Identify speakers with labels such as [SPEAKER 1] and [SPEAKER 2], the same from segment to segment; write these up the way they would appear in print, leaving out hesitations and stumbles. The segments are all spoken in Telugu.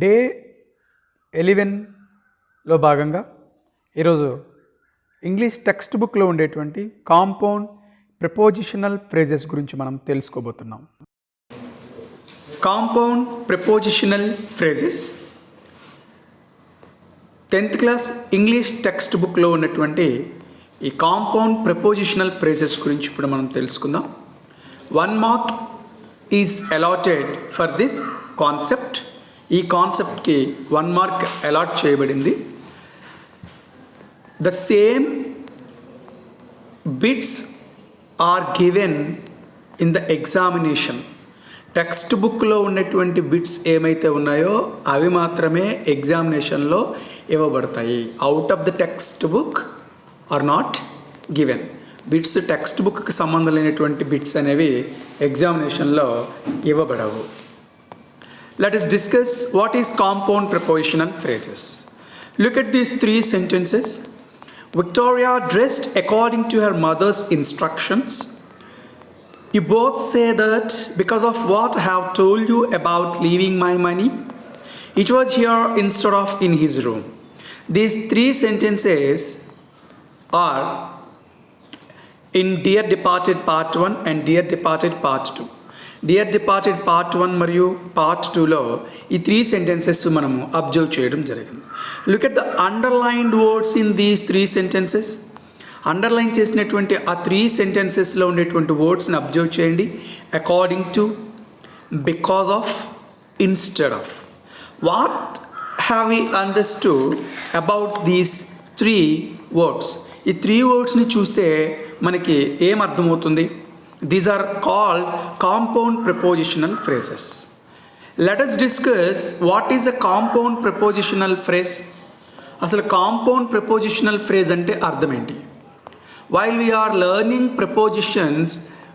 [SPEAKER 1] డే 11లో భాగంగా ఈరోజు ఇంగ్లీష్ టెక్స్ట్ బుక్లో ఉండేటువంటి కాంపౌండ్ ప్రిపోజిషనల్ ఫ్రేజెస్ గురించి మనం తెలుసుకోబోతున్నాం. Compound prepositional phrases 10th class English text బుక్లో ఉన్నటువంటి ఈ కాంపౌండ్ ప్రిపోజిషనల్ ఫ్రేజెస్ గురించి ఇప్పుడు మనం తెలుసుకుందాం. 1 mark is allotted for this concept. ఈ కాన్సెప్ట్కి 1 మార్క్ అలాట్ చేయబడింది. The same bits are given in the examination. Text బుక్లో ఉన్నటువంటి బిట్స్ ఏమైతే ఉన్నాయో అవి మాత్రమే ఎగ్జామినేషన్లో ఇవ్వబడతాయి. Out of the text book are not given. Bits text బుక్కి సంబంధం లేనటువంటి బిట్స్ అనేవి ఎగ్జామినేషన్లో ఇవ్వబడవు. Let us discuss what is compound prepositional phrases. Look at these 3 sentences. Victoria dressed according to her mother's instructions. You both say that because of what I have told you about leaving my money, it was here instead of in his room. These 3 sentences are in Dear Departed Part 1 and Dear Departed Part 2. Dear departed part 1 మరియు పార్ట్ 2లో ఈ 3 సెంటెన్సెస్ మనము అబ్జర్వ్ చేయడం జరిగింది. Look at the underlined words in these 3 sentences. Underline చేసినటువంటి ఆ 3 సెంటెన్సెస్లో ఉండేటువంటి వర్డ్స్ని అబ్జర్వ్ చేయండి. According to, because of, instead of. What have we understood about these 3 words? ఈ 3 వర్డ్స్ని చూస్తే మనకి ఏం అర్థమవుతుంది? These are called compound prepositional phrases. Let us discuss what is a compound prepositional phrase. అసలు compound prepositional phrase అంటే అర్థం ఏంటి? While we are learning prepositions,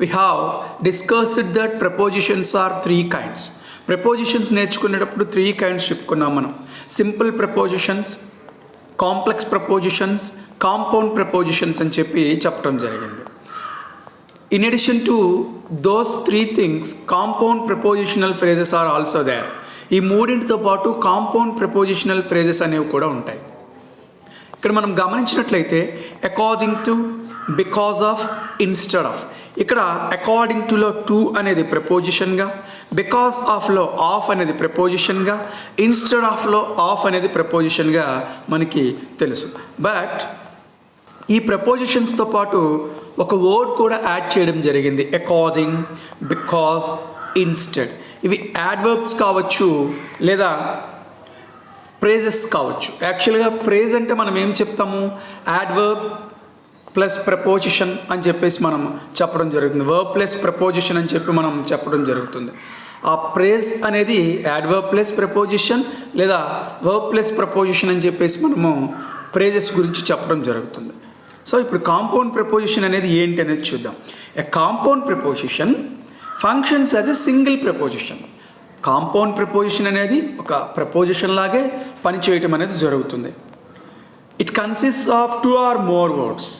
[SPEAKER 1] we have discussed that prepositions are 3 kinds. Prepositions నేర్చుకునేటప్పుడు 3 kinds చెప్పుకున్నాం మనం. Simple prepositions, complex prepositions, compound prepositions అని చెప్పి చెప్పడం జరిగింది. In addition to those 3 things, compound prepositional phrases are also there. ఈ మూడింటితో పాటు కాంపౌండ్ ప్రిపోజిషనల్ ఫ్రేజెస్ అనేవి కూడా ఉంటాయి. ఇక్కడ మనం గమనించినట్లయితే according to, because of, instead of. ఇక్కడ అకార్డింగ్ టులో టు అనేది ప్రిపోజిషన్గా, బికాస్ ఆఫ్లో ఆఫ్ అనేది ప్రిపోజిషన్గా, ఇన్స్టెడ్ ఆఫ్లో ఆఫ్ అనేది ప్రిపోజిషన్గా మనకి తెలుసు. బట్ ఈ ప్రపోజిషన్స్తో పాటు ఒక వర్డ్ కూడా యాడ్ చేయడం జరిగింది. According, because, instead. ఇవి యాడ్వర్బ్స్ కావచ్చు లేదా ఫ్రేజెస్ కావచ్చు. యాక్చువల్గా ఫ్రేజ్ అంటే మనం ఏం చెప్తాము? యాడ్వర్బ్ ప్లస్ ప్రపోజిషన్ అని చెప్పేసి మనం చెప్పడం జరుగుతుంది. వర్బ్ ప్లస్ ప్రపోజిషన్ అని చెప్పి మనం చెప్పడం జరుగుతుంది. ఆ ఫ్రేజ్ అనేది యాడ్వర్బ్ ప్లస్ ప్రపోజిషన్ లేదా వర్బ్ ప్లస్ ప్రపోజిషన్ అని చెప్పేసి మనము ఫ్రేజెస్ గురించి చెప్పడం జరుగుతుంది. సో ఇప్పుడు కాంపౌండ్ ప్రపోజిషన్ అనేది ఏంటి అనేది చూద్దాం. A compound preposition functions as a single preposition. Compound preposition అనేది ఒక ప్రపోజిషన్ లాగే పనిచేయటం అనేది జరుగుతుంది. It consist of 2 or more words.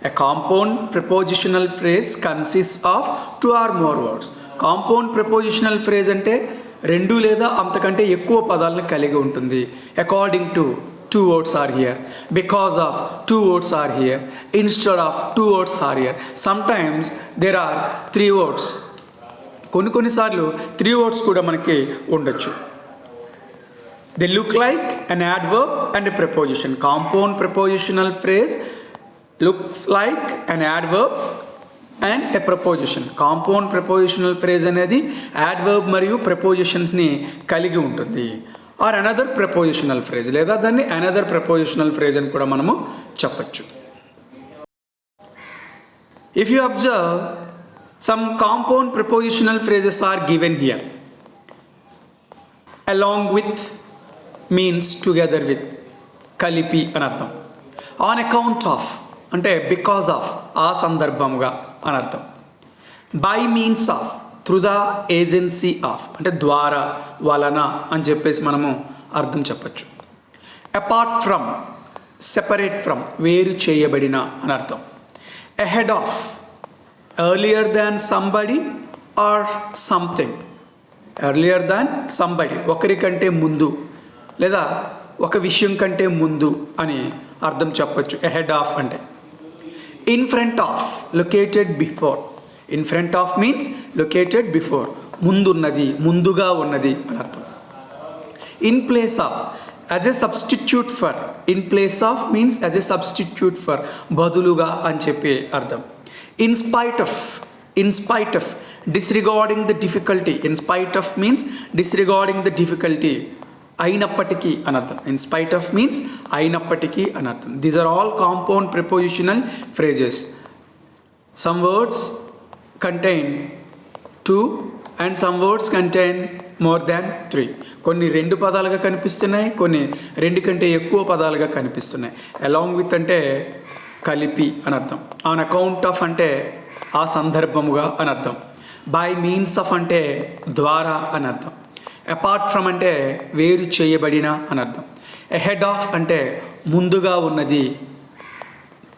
[SPEAKER 1] A compound prepositional phrase consist of 2 or more words. Compound prepositional phrase అంటే 2 లేదా అంతకంటే ఎక్కువ పదాలను కలిగి ఉంటుంది. According to 2 words are here, because of 2 words are here, instead of 2 words are here. Sometimes there are 3 words. కొన్నిసార్లు 3 words కూడా మనకి ఉండొచ్చు. They look like an adverb and a preposition. Compound prepositional phrase looks like an adverb and a preposition. Compound prepositional phrase అనేది adverb మరియు prepositions-ని కలిగి ఉంటుంది. ఆర్ అనదర్ ప్రపోజిషనల్ ఫ్రేజ్ లేదా దాన్ని అనదర్ ప్రపోజిషనల్ ఫ్రేజ్ అని కూడా మనము చెప్పచ్చు. If you observe some compound prepositional phrases are given here. Along with means together with, కలిపి అని అర్థం. ఆన్ అకౌంట్ ఆఫ్ అంటే బికాస్ ఆఫ్, ఆ సందర్భముగా అని అర్థం. By means of, through the agency of అంటే ద్వారా, వలన అని చెప్పేసి మనము అర్థం చెప్పచ్చు. అపార్ట్ ఫ్రమ్, సెపరేట్ ఫ్రమ్, వేరు చేయబడిన అని అర్థం. Ahead of, earlier than somebody or something. Earlier than somebody, ఒకరికంటే ముందు లేదా ఒక విషయం కంటే ముందు అని అర్థం చెప్పచ్చు ఎహెడ్ ఆఫ్ అంటే. In front of, located before. In front of means located before, ముందున్నది, ముందుగా ఉన్నది అని అర్థం. In place of, as a substitute for. In place of means as a substitute for, బదులుగా అని చెప్పి అర్థం. In spite of, in spite of, disregarding the difficulty. In spite of means disregarding the difficulty, అయినప్పటికీ అని అర్థం. ఇన్ స్పైట్ ఆఫ్ మీన్స్ అయినప్పటికీ అని అర్థం. These are all compound prepositional phrases. Some words contain 2 and some words contain more than 3. కొన్ని 2 పదాలుగా కనిపిస్తున్నాయి, కొన్ని 2 కంటే ఎక్కువ పదాలుగా కనిపిస్తున్నాయి. అలాంగ్ విత్ అంటే కలిపి అని అర్థం. ఆన్ అకౌంట్ ఆఫ్ అంటే ఆ సందర్భముగా అని అర్థం. బై మీన్స్ ఆఫ్ అంటే ద్వారా అని అర్థం. అపార్ట్ ఫ్రమ్ అంటే వేరు చేయబడిన అని అర్థం. ఎహెడ్ ఆఫ్ అంటే ముందుగా ఉన్నది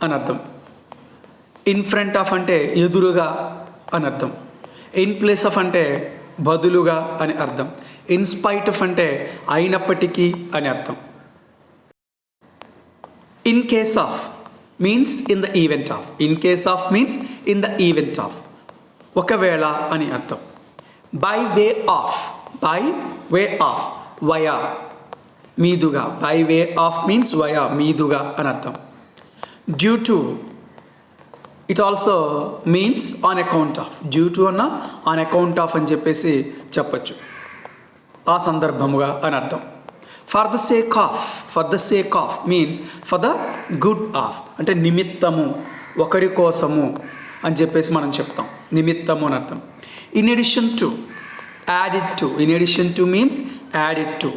[SPEAKER 1] అని అర్థం. ఇన్ ఫ్రంట్ ఆఫ్ అంటే ఎదురుగా అని అర్థం. ఇన్ ప్లేస్ ఆఫ్ అంటే బదులుగా అని అర్థం. ఇన్ స్పైట్ ఆఫ్ అంటే అయినప్పటికీ అని అర్థం. In case of means in the event of. In case of means in the event of, ఒకవేళ అని అర్థం. By way of, by way of, via, మీదుగా. By way of means via, మీదుగా అని అర్థం. Due to, it also means on account of. Due to అన్న ఆన్ అకౌంట్ ఆఫ్ అని చెప్పేసి చెప్పచ్చు, ఆ సందర్భముగా అని అర్థం. For the sake of, for the sake of means for the good of, అంటే నిమిత్తము, ఒకరి కోసము అని చెప్పేసి మనం చెప్తాం, నిమిత్తము అని అర్థం. In addition to, added to. In addition to means added to,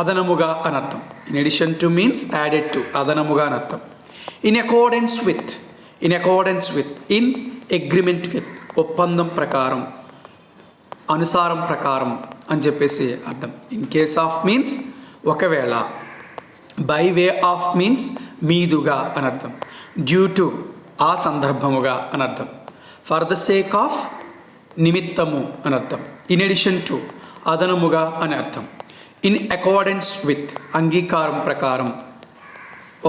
[SPEAKER 1] అదనముగా అని అర్థం. In addition to means added to, అదనముగా అని అర్థం. In accordance with, in accordance with. In agreement with, ఒప్పందం ప్రకారం, అనుసారం ప్రకారం అని చెప్పేసి అర్థం. ఇన్ కేస్ ఆఫ్ మీన్స్ ఒకవేళ. బై వే ఆఫ్ మీన్స్ మీదుగా అని అర్థం. డ్యూ టు ఆ సందర్భముగా అని అర్థం. ఫర్ ద సేక్ ఆఫ్ నిమిత్తము అని అర్థం. ఇన్ ఎడిషన్ టు అదనముగా అని అర్థం. ఇన్ అకార్డెన్స్ విత్ అంగీకారం ప్రకారం,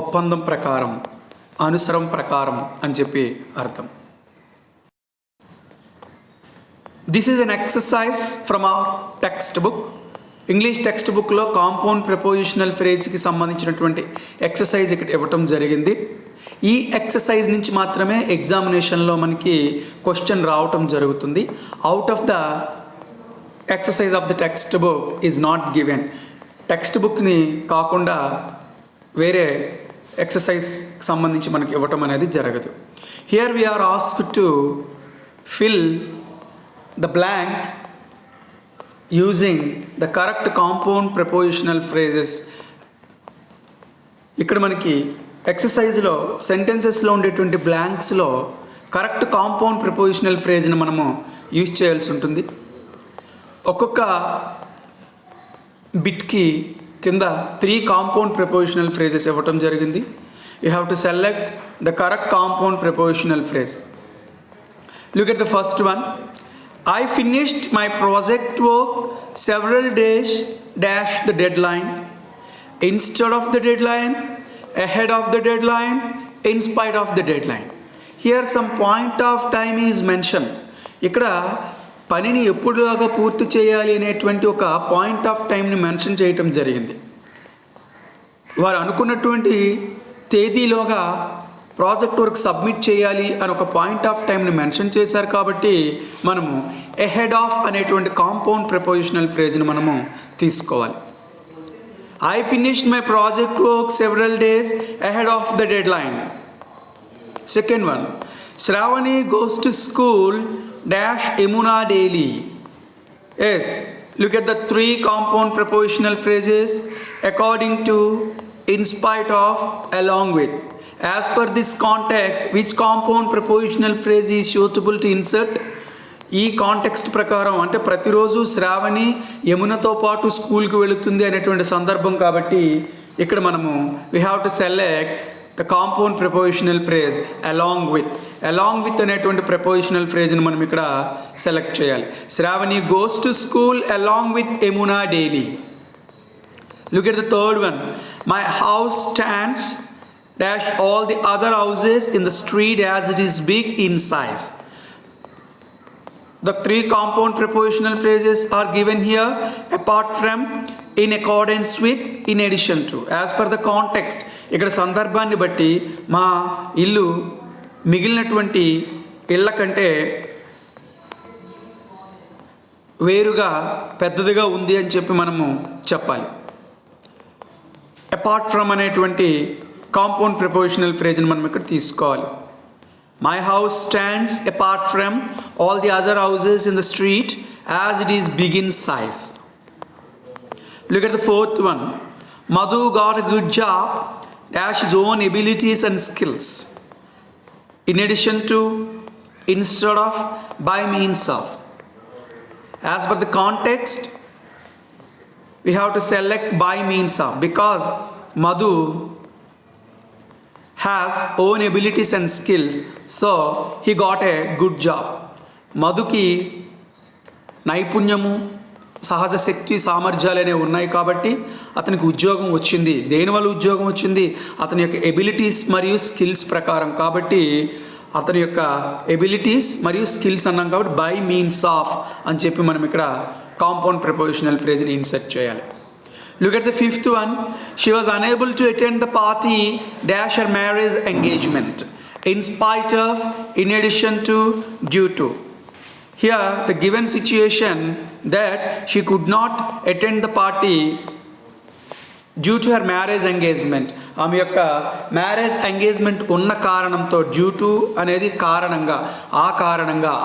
[SPEAKER 1] ఒప్పందం ప్రకారం, అనుసరం ప్రకారం అని చెప్పి అర్థం. This is an exercise from our text book. English text బుక్లో కాంపౌండ్ ప్రిపోజిషనల్ ఫ్రేజ్కి సంబంధించినటువంటి ఎక్సర్సైజ్ ఇక్కడ ఇవ్వటం జరిగింది. ఈ ఎక్సర్సైజ్ నుంచి మాత్రమే ఎగ్జామినేషన్లో మనకి క్వశ్చన్ రావటం జరుగుతుంది. Out of the exercise of the text book is not given. Text బుక్ని కాకుండా వేరే ఎక్సర్సైజ్ సంబంధించి మనకి ఇవ్వటం అనేది జరగదు. Here we are asked to fill the blank using the correct compound prepositional phrases. ఇక్కడ మనకి ఎక్సర్సైజ్లో సెంటెన్సెస్లో ఉండేటువంటి బ్లాంక్స్లో కరెక్ట్ కాంపౌండ్ ప్రిపోజిషనల్ ఫ్రేజ్ని మనము యూజ్ చేయాల్సి ఉంటుంది. ఒక్కొక్క బిట్కి కింద 3 కాంపౌండ్ ప్రిపోజిషనల్ ఫ్రేజెస్ ఇవ్వటం జరిగింది. You have to select the correct compound prepositional phrase. Look at the first one. I finished my project work several days dash the deadline, instead of the deadline, ahead of the deadline, in spite of the deadline. Here some point of time is mentioned. ఇక్కడ పనిని ఎప్పుడులాగా పూర్తి చేయాలి అనేటువంటి ఒక పాయింట్ ఆఫ్ టైంని మెన్షన్ చేయటం జరిగింది. వారు అనుకున్నటువంటి తేదీలోగా ప్రాజెక్ట్ వర్క్ సబ్మిట్ చేయాలి అని ఒక పాయింట్ ఆఫ్ టైంని మెన్షన్ చేశారు కాబట్టి మనము ఎహెడ్ ఆఫ్ అనేటువంటి కాంపౌండ్ ప్రిపోజిషనల్ ఫ్రేజ్ని మనము తీసుకోవాలి. I finished my project work several days ahead of the deadline. Second one, Shravani goes to school dash Yamuna daily. Yes, look at the 3 compound prepositional phrases according to, in spite of, along with. As per this context, which compound prepositional phrase is suitable to insert? ఈ కాంటెక్స్ట్ ప్రకారం అంటే ప్రతిరోజు శ్రావణి యమునతో పాటు స్కూల్కి వెళుతుంది అనేటువంటి సందర్భం కాబట్టి ఇక్కడ మనము we have to select the compound prepositional phrase along with అనేటువంటి ప్రిపోజిషనల్ ఫ్రేజ్ని మనం ఇక్కడ సెలెక్ట్ చేయాలి. Shravani goes to school along with Yamuna daily. Look at the third one. My house stands dash all the other houses in the street as it is big in size. The three compound prepositional phrases are given here apart from, in accordance with, in addition to. As per the context, ఇక్కడ సందర్భాన్ని బట్టి మా ఇల్లు మిగిలినటువంటి ఇళ్ళ కంటే వేరుగా పెద్దదిగా ఉంది అని చెప్పి మనము చెప్పాలి. అపార్ట్ ఫ్రమ్ అనేటువంటి కాంపౌండ్ ప్రిపోజిషనల్ ఫ్రేజ్ని మనం ఇక్కడ తీసుకోవాలి. My house stands apart from all the other houses in the street as it is big in size. Look at the fourth one. Madhu got a good job dash his own abilities and skills. In addition to, instead of, by means of. As per the context, we have to select by means of, because Madhu has own abilities and skills, so he got a good job. మధుకి నైపుణ్యము, సహజ శక్తి, సామర్థ్యాలు అనేవి ఉన్నాయి కాబట్టి అతనికి ఉద్యోగం వచ్చింది. దేనివల్ల ఉద్యోగం వచ్చింది? అతని యొక్క ఎబిలిటీస్ మరియు స్కిల్స్ ప్రకారం. కాబట్టి అతని యొక్క ఎబిలిటీస్ మరియు స్కిల్స్ అన్నాం కాబట్టి బై మీన్స్ ఆఫ్ అని చెప్పి మనం ఇక్కడ కాంపౌండ్ ప్రిపోజిషనల్ ఫ్రేజ్ని ఇన్సర్ట్ చేయాలి. Look at the fifth one. She was unable to attend the party dash her marriage engagement in spite of, in addition to, due to. Here the given situation that she could not attend the party due to her marriage engagement. ఆమె యొక్క మ్యారేజ్ ఎంగేజ్మెంట్ ఉన్న కారణంతో, డ్యూ టు అనేది కారణంగా,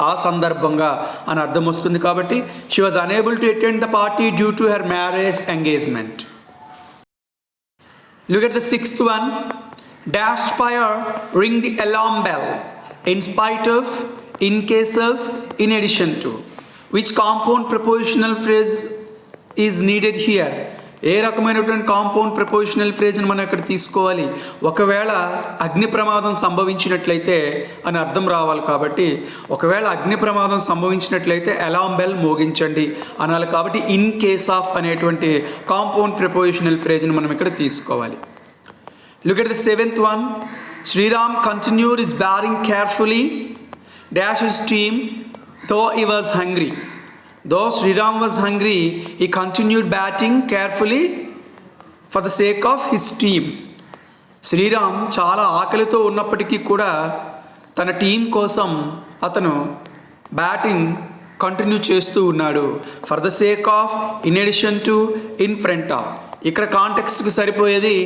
[SPEAKER 1] ఆ సందర్భంగా అని అర్థం వస్తుంది. కాబట్టి she was unable to attend the party due to her marriage engagement. Look at the sixth one. Dash fire ring the alarm bell in spite of, in case of, in addition to. Which compound prepositional phrase is needed here? ఏ రకమైనటువంటి కాంపౌండ్ ప్రిపోజిషనల్ ఫ్రేజ్ని మనం ఇక్కడ తీసుకోవాలి? ఒకవేళ అగ్ని ప్రమాదం సంభవించినట్లయితే అని అర్థం రావాలి. కాబట్టి ఒకవేళ అగ్ని ప్రమాదం సంభవించినట్లయితే అలార్మ్ బెల్ మోగించండి అనాలి. కాబట్టి ఇన్ కేస్ ఆఫ్ అనేటువంటి కాంపౌండ్ ప్రిపోజిషనల్ ఫ్రేజ్ని మనం ఇక్కడ తీసుకోవాలి. Look at the seventh one. Sriram continued his batting carefully dash his team though he was hungry. Though Sriram was hungry, he continued batting carefully for the sake of his team. Sriram చాలా ఆకలితో ఉన్నప్పటికీ కూడా తన టీం కోసం అతను బ్యాటింగ్ కంటిన్యూ చేస్తూ ఉన్నాడు. For the sake of, in addition to, in front of. ఇక్కడ కాంటెక్స్ట్కి సరిపోయేది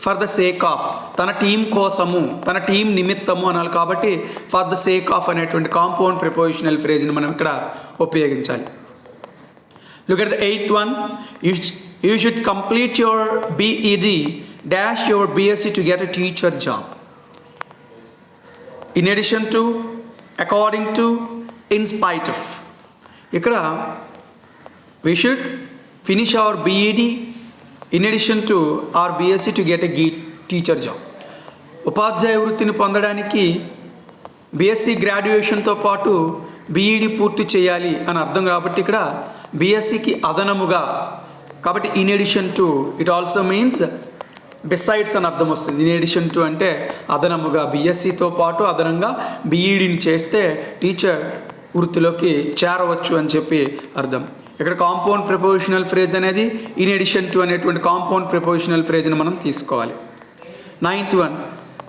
[SPEAKER 1] ఫర్ ద సేక్ ఆఫ్, తన టీం కోసము, తన టీం నిమిత్తము అనాలి. కాబట్టి ఫర్ ద సేక్ ఆఫ్ అనేటువంటి కాంపౌండ్ ప్రిపోజిషనల్ ఫ్రేజ్ని మనం ఇక్కడ ఉపయోగించాలి. Look at the eighth one. You should complete your BEd dash your BSc to get a teacher job. In addition to, according to, in spite of. ఇక్కడ we should finish our BEd in addition to our BSc to get a teacher job. ఉపాధ్యాయ వృత్తిని పొందడానికి BSc గ్రాడ్యుయేషన్తో పాటు BEd పూర్తి చేయాలి అని అర్థం. కాబట్టి ఇక్కడ BScకి అదనముగా, కాబట్టి in addition to, it also means besides అని అర్థం వస్తుంది. ఇన్ ఎడిషన్ టు అంటే అదనముగా, BScతో పాటు అదనంగా BEdని చేస్తే టీచర్ వృత్తిలోకి చేరవచ్చు అని చెప్పి అర్థం. ఇక్కడ కాంపౌండ్ ప్రిపోజిషనల్ ఫ్రేజ్ అనేది ఇన్ ఎడిషన్ టు అనేటువంటి కాంపౌండ్ ప్రిపోజిషనల్ ఫ్రేజ్ని మనం తీసుకోవాలి. Ninth one.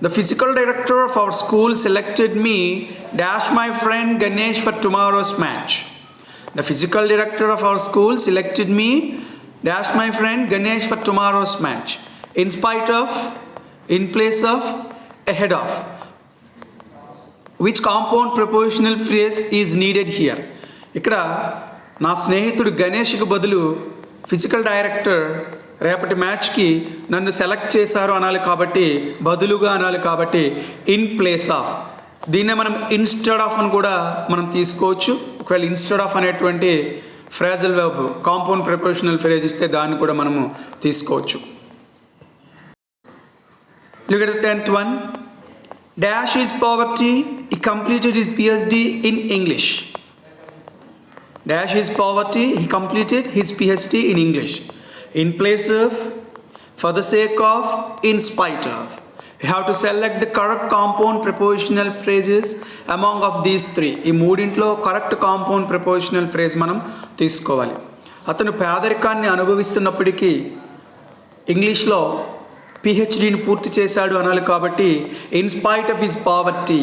[SPEAKER 1] The physical director of our school selected me dash my friend Ganesh for tomorrow's match. The physical director of our school selected me dash my friend Ganesh for tomorrow's match. In spite of, in place of, ahead of. Which compound prepositional phrase is needed here? ఇక్కడ నా స్నేహితుడు గణేష్కి బదులు ఫిజికల్ డైరెక్టర్ రేపటి మ్యాచ్కి నన్ను సెలెక్ట్ చేశారు అనాలి. కాబట్టి బదులుగా అనాలి. కాబట్టి ఇన్ ప్లేస్ ఆఫ్. దీన్నే మనం ఇన్స్టెడ్ ఆఫ్ అని కూడా మనం తీసుకోవచ్చు. ఒకవేళ ఇన్స్టెడ్ ఆఫ్ అనేటువంటి phrasal verb compound prepositional phrase ఇస్తే దాన్ని కూడా మనము తీసుకోవచ్చు. Look at the 10th one. Dash is poverty. He completed his PhD in English. Dash is poverty. He completed his PhD in English. In place of, for the sake of, in spite of. You have to select the correct compound prepositional phrases among of these three. ఈ మూడింట్లో కరెక్ట్ కాంపౌండ్ prepositional phrase మనం తీసుకోవాలి. అతను పేదరికాన్ని అనుభవిస్తున్నప్పటికీ ఇంగ్లీష్లో పిహెచ్డిని పూర్తి చేశాడు అనాలి కాబట్టి ఇన్స్పైట్ ఆఫ్ హిస్ పావర్టీ,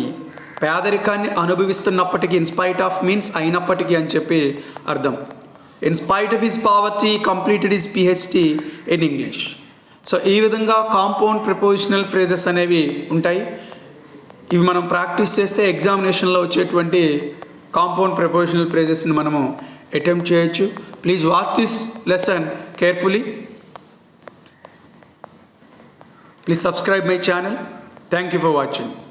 [SPEAKER 1] పేదరికాన్ని అనుభవిస్తున్నప్పటికీ, ఇన్స్పైట్ ఆఫ్ మీన్స్ అయినప్పటికీ అని చెప్పి అర్థం. In spite of his poverty completed his PhD in English. So ఈ విధంగా కాంపౌండ్ ప్రిపోజిషనల్ ఫ్రేజెస్ అనేవి ఉంటాయి. ఇవి మనం ప్రాక్టీస్ చేస్తే ఎగ్జామినేషన్లో వచ్చేటువంటి కాంపౌండ్ ప్రిపోజిషనల్ ఫ్రేజెస్ని మనము అటెంప్ట్ చేయొచ్చు. Please watch this lesson carefully. Please subscribe my channel. Thank you for watching.